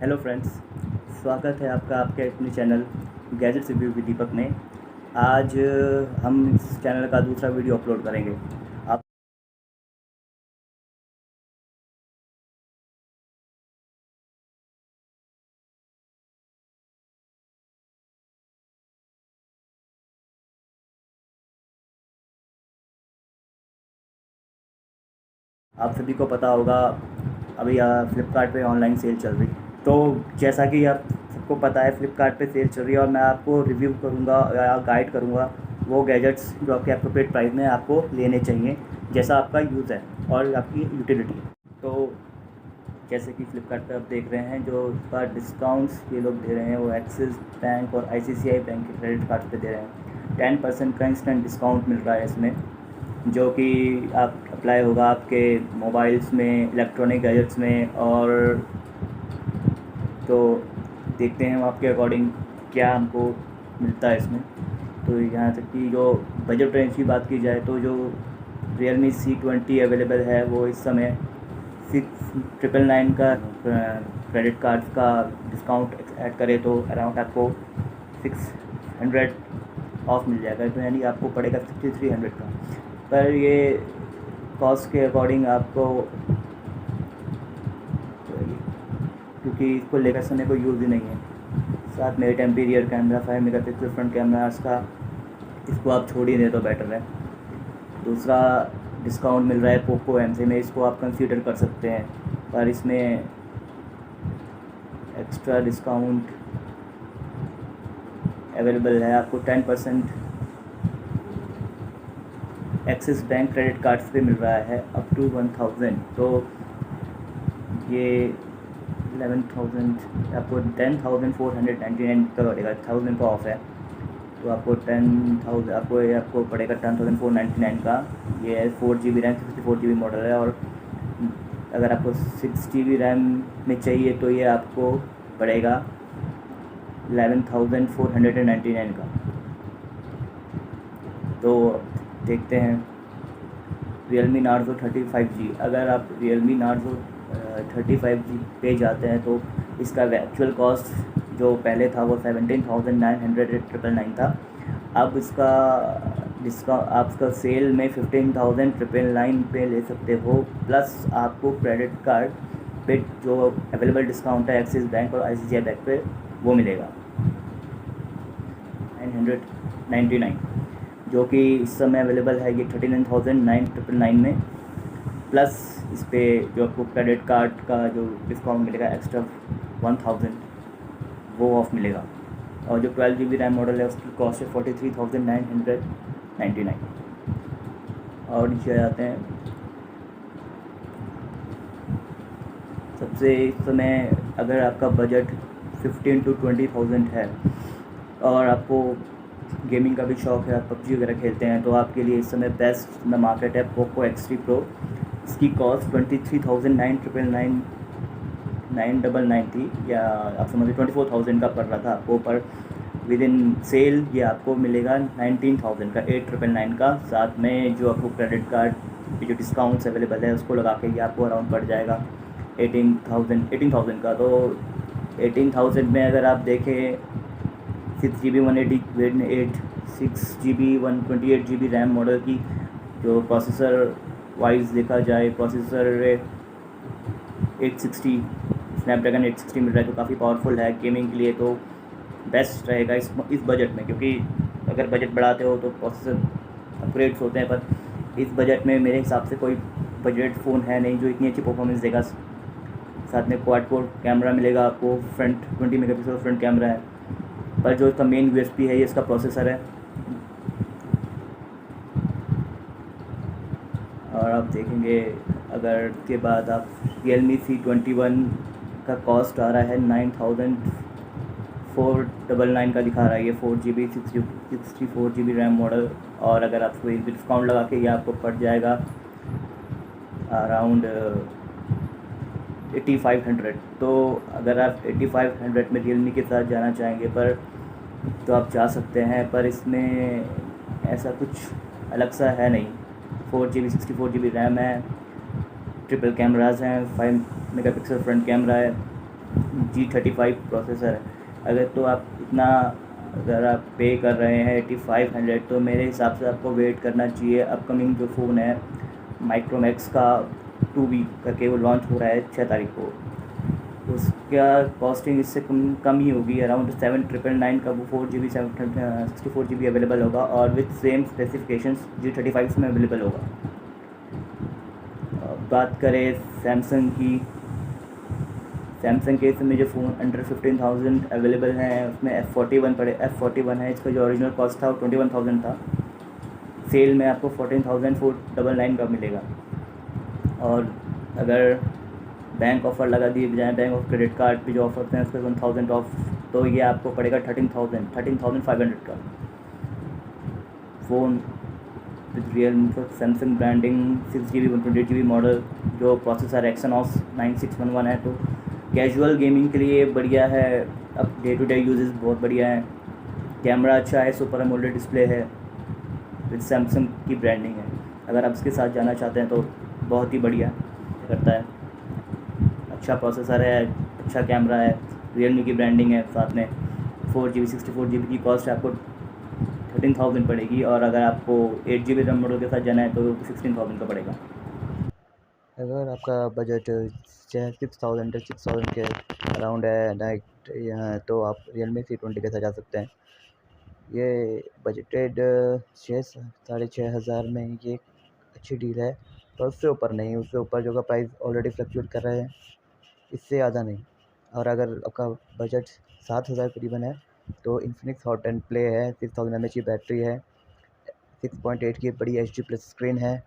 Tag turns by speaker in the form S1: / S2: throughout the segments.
S1: Hello friends, स्वागत है आपका आपके अपने चैनल गैजेट्स रिव्यू विद दीपक में। आज हम इस चैनल का दूसरा वीडियो अपलोड करेंगे। आप सभी को पता होगा, अभी फ़्लिपकार्ट पे ऑनलाइन सेल चल रही। तो जैसा कि आप सबको पता है, फ़्लिपकार्ट पे सेल चल रही है और मैं आपको रिव्यू करूँगा या गाइड करूँगा वो गैजेट्स जो आपके अप्रोप्रिएट प्राइस में आपको लेने चाहिए, जैसा आपका यूज़ है और आपकी यूटिलिटी। तो जैसे कि फ़्लिपकार्ट पे आप देख रहे हैं, जो इसका डिस्काउंट्स ये लोग दे रहे हैं वो एक्सिस बैंक और आईसीआईसीआई बैंक के क्रेडिट कार्ड पे दे रहे हैं। 10% का इंस्टेंट डिस्काउंट मिल रहा है इसमें, जो कि आप अप्लाई होगा आपके मोबाइल्स में, इलेक्ट्रॉनिक गैजेट्स में। और तो देखते हैं आपके अकॉर्डिंग क्या हमको मिलता है इसमें। तो यहाँ तक कि जो बजट रेंज की बात की जाए तो जो Realme C20 अवेलेबल है वो इस समय 6,999 का क्रेडिट कार्ड का डिस्काउंट ऐड करे तो अराउंड आपको 600 ऑफ मिल जाएगा। तो यानी आपको पड़ेगा 6,300 का। पर ये कॉस्ट के अकॉर्डिंग आपको, क्योंकि इसको लेकर समय कोई यूज़ ही नहीं है। साथ में 8 MP rear camera, 5 megapixel front camera इसका, इसको आप छोड़ ही दें तो बेटर है। दूसरा डिस्काउंट मिल रहा है पोको M से में, इसको आप कंसीडर कर सकते हैं। पर इसमें एक्स्ट्रा डिस्काउंट अवेलेबल है आपको 10% एक्सिस बैंक क्रेडिट कार्ड्स पे मिल रहा है अप टू 1000। तो ये 11,000 आपको 10,499 का पड़ेगा, 1000 का ऑफ है। तो आपको 10,000 आपको पड़ेगा 10,499 का। ये है 4GB रैम, 64GB मॉडल है। और अगर आपको 6GB रैम में चाहिए तो ये आपको पड़ेगा 11,499 का। तो देखते हैं Realme Narzo 35G। अगर आप Realme Narzo 35G पे जाते हैं तो इसका एक्चुअल कॉस्ट जो पहले था वो 17,999 था। अब इसका डिस्काउंट आप इसका सेल में 15,999 पे ले सकते हो। प्लस आपको क्रेडिट कार्ड पे जो अवेलेबल डिस्काउंट है एक्सिस बैंक और आईसीआईसीआई बैंक पे वो मिलेगा 999, जो कि इस समय अवेलेबल है ये 39,999 में। प्लस इस पर जो आपको क्रेडिट कार्ड का जो डिस्काउंट मिलेगा एक्स्ट्रा 1000 वो ऑफ मिलेगा। और जो 12GB रैम मॉडल है उसकी कॉस्ट है 43,999। और नीचे आ जाते हैं, सबसे इस समय अगर आपका बजट 15 to 20,000 है और आपको गेमिंग का भी शौक़ है, आप PUBG वगैरह खेलते हैं, तो आपके लिए इस समय बेस्ट इन द मार्केट है पोको X3 Pro। इसकी कॉस्ट 23,999 थी, या आप समझिए 24,000 का पड़ रहा था आपको। पर विद इन सेल ये आपको मिलेगा 19,000 का, 8,999 का। साथ में जो आपको क्रेडिट कार्ड की जो डिस्काउंट्स अवेलेबल है उसको लगा के ये आपको अराउंड पड़ जाएगा 18,000 का। तो 18,000 में अगर आप देखें 6GB 128 6GB 128GB RAM model की, जो प्रोसेसर वाइज देखा जाए, प्रोसेसर 860 स्नैपड्रैगन 860 मिल रहा है, तो काफ़ी पावरफुल है गेमिंग के लिए। तो बेस्ट रहेगा इस बजट में, क्योंकि अगर बजट बढ़ाते हो तो प्रोसेसर अपग्रेड्स होते हैं। पर इस बजट में मेरे हिसाब से कोई बजट फ़ोन है नहीं जो इतनी अच्छी परफॉर्मेंस देगा। साथ में क्वाड कोर कैमरा मिलेगा आपको, फ्रंट 20 मेगापिक्सल फ्रंट कैमरा है। पर जो इसका मेन यूएसपी है ये इसका प्रोसेसर है। और आप देखेंगे अगर के बाद आप Realme C21 का कॉस्ट आ रहा है 9,499 का दिखा रहा है। ये 4GB 64GB रैम मॉडल। और अगर आपको एक डिस्काउंट लगा के ये आपको पड़ जाएगा अराउंड 8,500। तो अगर आप 8,500 में Realme के साथ जाना चाहेंगे पर तो आप जा सकते हैं, पर इसमें ऐसा कुछ अलग सा है नहीं। 4GB 64GB रैम है, ट्रिपल कैमराज हैं, 5 मेगापिक्सल फ्रंट कैमरा है, G35 प्रोसेसर है। अगर तो आप इतना अगर आप पे कर रहे हैं 8500, तो मेरे हिसाब से आपको वेट करना चाहिए। अपकमिंग जो फ़ोन है माइक्रोमैक्स का 2V करके वो लॉन्च हो रहा है 6 तारीख को, उसका कॉस्टिंग इससे कम ही होगी। अराउंड 7,999 का वो 4GB 64GB अवेलेबल होगा और विथ सेम स्पेसिफिकेशंस G35 में अवेलेबल होगा। बात करें सैमसंग की, सैमसंग के इसमें जो फ़ोन अंडर 15,000 अवेलेबल हैं उसमें F41 है। इसका जो ओरिजिनल कॉस्ट था वो 21,000 था। सेल में आपको 14,499 का मिलेगा। और अगर बैंक ऑफ़र लगा दिए जाए, बैंक ऑफ क्रेडिट कार्ड पे जो ऑफर हैं उस पर 1,000 ऑफ, तो ये आपको पड़ेगा 13,500 का phone with real Samsung branding, 6GB 128GB model, जो प्रोसेसर एक्सनॉस 9611 है। तो कैजुअल गेमिंग के लिए बढ़िया है। अब डे टू डे यूजेस बहुत बढ़िया है। कैमरा अच्छा है, सुपर एमोलेड डिस्प्ले है, विद सैमसंग की ब्रांडिंग है। अगर आप इसके साथ जाना चाहते हैं तो बहुत ही बढ़िया करता है। अच्छा प्रोसेसर है, अच्छा कैमरा है, रियलमी की ब्रांडिंग है, साथ में 4GB 64GB की कॉस्ट आपको 13,000 पड़ेगी। और अगर आपको 8GB रैम मॉडल के साथ जाना है तो 16,000 का पड़ेगा।
S2: अगर आपका बजट 6,000 के अराउंड है लाइक यहाँ, तो आप रियलमी C20 के साथ जा सकते हैं। ये बजटेड 6,000 से 6,500 में ये अच्छी डील है, पर उससे ऊपर नहीं। उससे ऊपर जो का प्राइस ऑलरेडी फ्लक्चुएट कर रहे हैं, इससे ज़्यादा नहीं। और अगर आपका बजट 7,000 करीबन है तो इन्फिनिक्स हॉट 10 प्ले है, 6000 mAh की बैटरी है, 6.8 की बड़ी HD प्लस स्क्रीन है।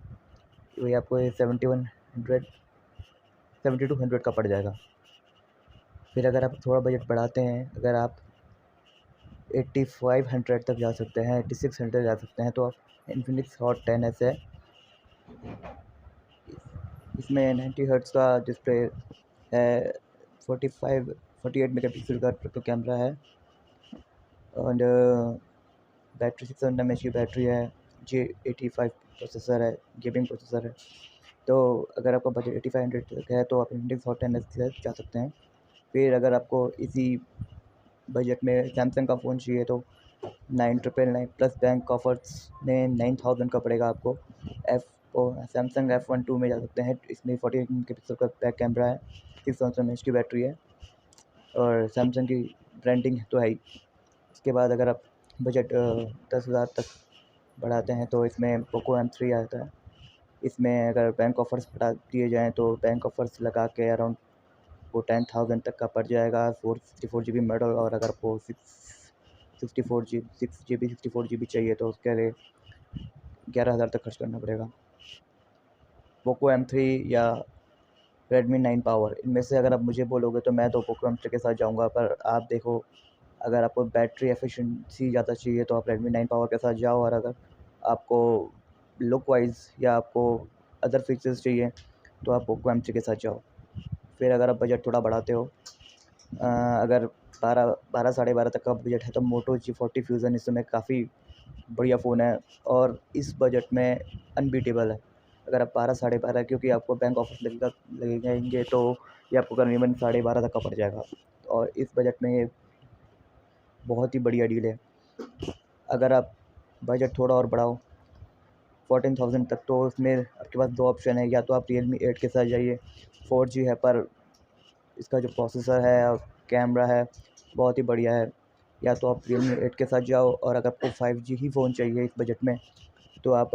S2: वही आपको 7,200 का पड़ जाएगा। फिर अगर आप थोड़ा बजट बढ़ाते हैं, अगर आप 8500 तक जा सकते हैं, 8600 जा सकते हैं, तो आप इन्फिनिक्स हॉट 10s है। इसमें 90 हर्ट्ज़ का डिस्प्ले है, 48 मेगापिक्सल का ट्रिपल कैमरा है, और बैटरी 600 mAh की बैटरी है, G85 प्रोसेसर है, गेमिंग प्रोसेसर है। तो अगर आपका बजट 8500 तक है तो आप इन्फिनिक्स हॉट 10s से जा सकते हैं। फिर अगर आपको इसी बजट में सैमसंग का फ़ोन चाहिए तो 9,999 प्लस बैंक ऑफर्स में 9,000 का पड़ेगा आपको। सैमसंग F12 में जा सकते हैं। इसमें 48 मेगापिक्सल का बैक कैमरा है, 600 mAh की बैटरी है, और सैमसंग की ब्रांडिंग तो है ही। उसके बाद अगर आप बजट 10,000 तक बढ़ाते हैं तो इसमें पोको M3 आता है। इसमें अगर बैंक ऑफर्स हटा दिए जाएँ तो बैंक ऑफर्स लगा के अराउंड वो 10,000 तक का पड़ जाएगा, 464GB मॉडल। और अगर आपको 6GB 64GB चाहिए तो उसके लिए 11,000 तक खर्च करना पड़ेगा। पोको M3 या रेडमी 9 पावर, इनमें से अगर आप मुझे बोलोगे तो मैं तो पोको M3 के साथ जाऊँगा। पर आप देखो, अगर आपको बैटरी एफिशिएंसी ज़्यादा चाहिए तो आप रेडमी 9 पावर के साथ जाओ, और अगर आपको लुक वाइज या आपको अदर फीचर्स चाहिए तो आप पोको M3 के साथ जाओ। फिर अगर आप बजट थोड़ा बढ़ाते हो, अगर 12 साढ़े 12 तक का बजट है, तो मोटो G40 फ्यूज़न इस समय काफ़ी बढ़िया फ़ोन है, और इस बजट में अनबीटेबल है। अगर आप 12 साढ़े 12, क्योंकि आपको बैंक ऑफर लगेंगे तो ये आपको करीबन साढ़े 12 तक का पड़ जाएगा, और इस बजट में ये बहुत ही बढ़िया डील है। अगर आप बजट थोड़ा और बढ़ाओ 14,000 तक, तो उसमें आपके पास 2 ऑप्शन है। या तो आप Realme 8 के साथ जाइए, 4G है, पर इसका जो प्रोसेसर है और कैमरा है बहुत ही बढ़िया है। या तो आप Realme 8 के साथ जाओ, और अगर आपको 5G ही फ़ोन चाहिए इस बजट में तो आप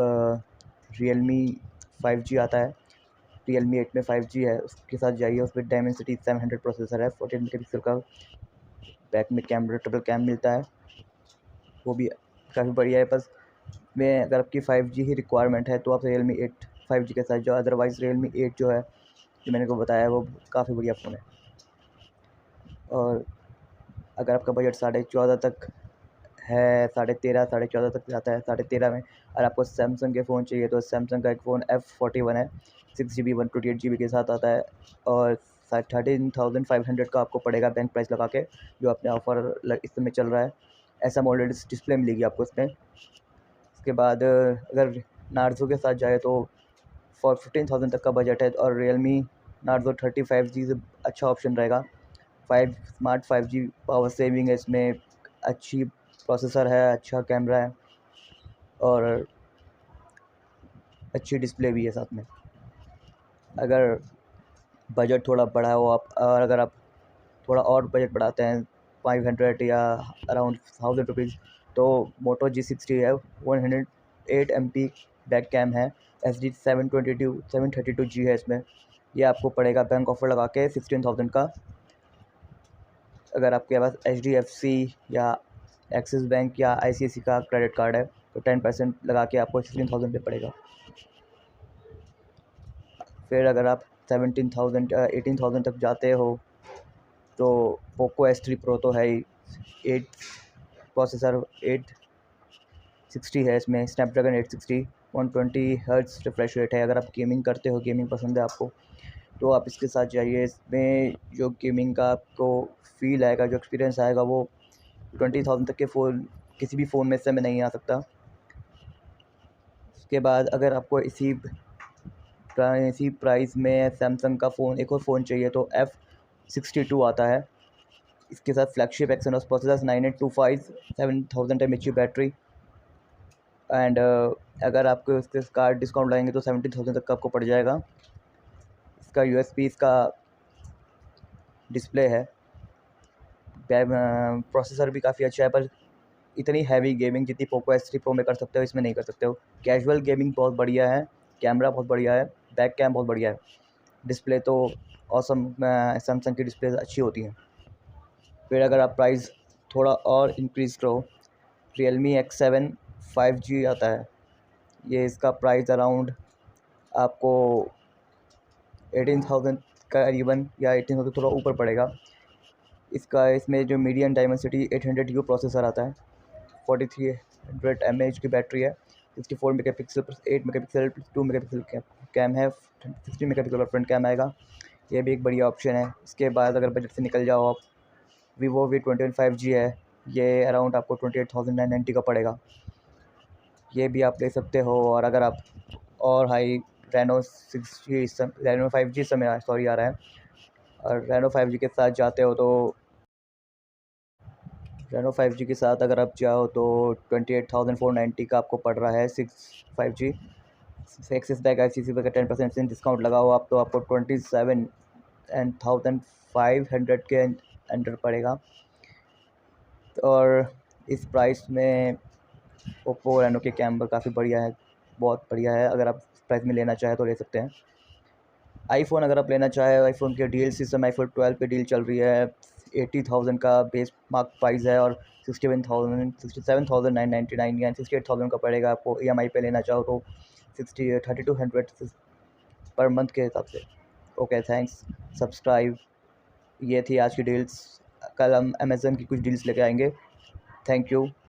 S2: Realme 5G आता है, Realme 8 में 5G है, उसके साथ जाइए। उसमें Dimensity 700 प्रोसेसर है, 14 मेगापिक्सल का बैक में कैमरा, ट्रिपल कैम मिलता है, वो भी काफ़ी बढ़िया है। बस में अगर आपकी 5G ही रिक्वायरमेंट है तो आप Realme 8 5G के साथ जाओ। अदरवाइज़ Realme 8 जो है, जो मैंने को बताया, वो काफ़ी बढ़िया फ़ोन है। और अगर आपका बजट 14.5 तक है, 13.5 14.5 तक जाता है, 13.5 में और आपको सैमसंग के फ़ोन चाहिए तो सैमसंग का एक फ़ोन F41 है, 6GB 128GB के साथ आता है, और 13,500 का आपको पड़ेगा बैंक प्राइस लगा के, जो अपने ऑफ़र इस समय चल रहा है। ऐसा मॉडल डिस्प्ले मिलेगी आपको इसमें। उसके बाद अगर नार्ज़ो के साथ जाए तो 15,000 तक का बजट है, और Realme नार्ज़ो 35G से अच्छा ऑप्शन रहेगा। स्मार्ट 5G पावर सेविंग है इसमें, अच्छी प्रोसेसर है, अच्छा कैमरा है और अच्छी डिस्प्ले भी है साथ में। अगर बजट थोड़ा बढ़ा हो आप, और अगर आप थोड़ा और बजट बढ़ाते हैं 500 या अराउंड 1000 रुपीज़, तो मोटो G60 है, 108 MP बैक कैम है, SD 732G है इसमें। ये आपको पड़ेगा बैंक ऑफर लगा के 16,000 का। अगर आपके पास HDFC या एक्सिस बैंक या ICICI का क्रेडिट कार्ड है तो 10% लगा के आपको 16,000 पे पड़ेगा। फिर अगर आप 18,000 तक जाते हो तो पोको S3 Pro तो है ही, 8 प्रोसेसर 860 है इसमें, स्नैपड्रैगन 860, 120 हर्ट्ज रिफ्रेश रेट है। अगर आप गेमिंग करते हो, गेमिंग पसंद है आपको, तो आप इसके साथ जाइए। इसमें जो गेमिंग का आपको फील आएगा, जो एक्सपीरियंस आएगा, वो 20,000 तक के फ़ोन किसी भी फ़ोन में इस समय नहीं आ सकता। उसके बाद अगर आपको इसी प्राइस में सैमसंग का फ़ोन, एक और फ़ोन चाहिए तो F62 आता है। इसके साथ फ्लैगशिप एक्सयनोस प्रोसेसर 9825, 7000 mAh की बैटरी एंड अगर आपको इसके कार्ड डिस्काउंट लगाएंगे तो 70,000 तक का आपको पड़ जाएगा। इसका USB, इसका डिस्प्ले है, प्रोसेसर भी काफ़ी अच्छा है, पर इतनी हैवी गेमिंग जितनी पोको S3 Pro में कर सकते हो इसमें नहीं कर सकते हो। कैजुअल गेमिंग बहुत बढ़िया है, कैमरा बहुत बढ़िया है, बैक कैम बहुत बढ़िया है, डिस्प्ले तो ऑसम, सैमसंग की डिस्प्ले अच्छी होती हैं। फिर अगर आप प्राइस थोड़ा और इंक्रीज़ करो, Realme X7 5G आता है। ये इसका प्राइस अराउंड आपको 18,000 करीबन या 18,000 थोड़ा ऊपर पड़ेगा। इसमें जो मीडियम डायमेंसिटी 800U प्रोसेसर आता है, 4300 mAh की बैटरी है, 64 megapixel plus 8 megapixel plus 2 megapixel cam है, 60 मेगापिक्सल फ्रंट कैम आएगा। ये भी एक बढ़िया ऑप्शन है। इसके बाद अगर बजट से निकल जाओ आप, Vivo V21 5G है, ये अराउंड आपको 28,990 का पड़ेगा। ये भी आप ले सकते हो। और अगर आप और हाई रेनो 5G समय आ रहा है, और रेनो 5G के साथ जाते हो तो रेनो 5G के साथ अगर आप जाओ तो 28,490 का आपको पड़ रहा है 5G। Axis bank ICICI bank का 10% डिस्काउंट लगाओ आप तो आपको 27,500 के अंडर पड़ेगा। और इस प्राइस में ओप्पो रेनो के कैमरा काफ़ी बढ़िया है, बहुत बढ़िया है। अगर आप इस प्राइस में लेना चाहें तो ले सकते हैं। आईफ़ोन अगर आप लेना चाहें, आईफ़ोन के डील सिस्टम आईफ़ोन 12 पे डील चल रही है, 80,000 का बेस मार्क प्राइस है और 67,999 या 68,000 का पड़ेगा आपको। EMI पे लेना चाहो तो 3200 पर मंथ के हिसाब से। Okay, thanks, subscribe. ये थी आज की डील्स। कल हम अमेज़न की कुछ डील्स लेके आएंगे। Thank you.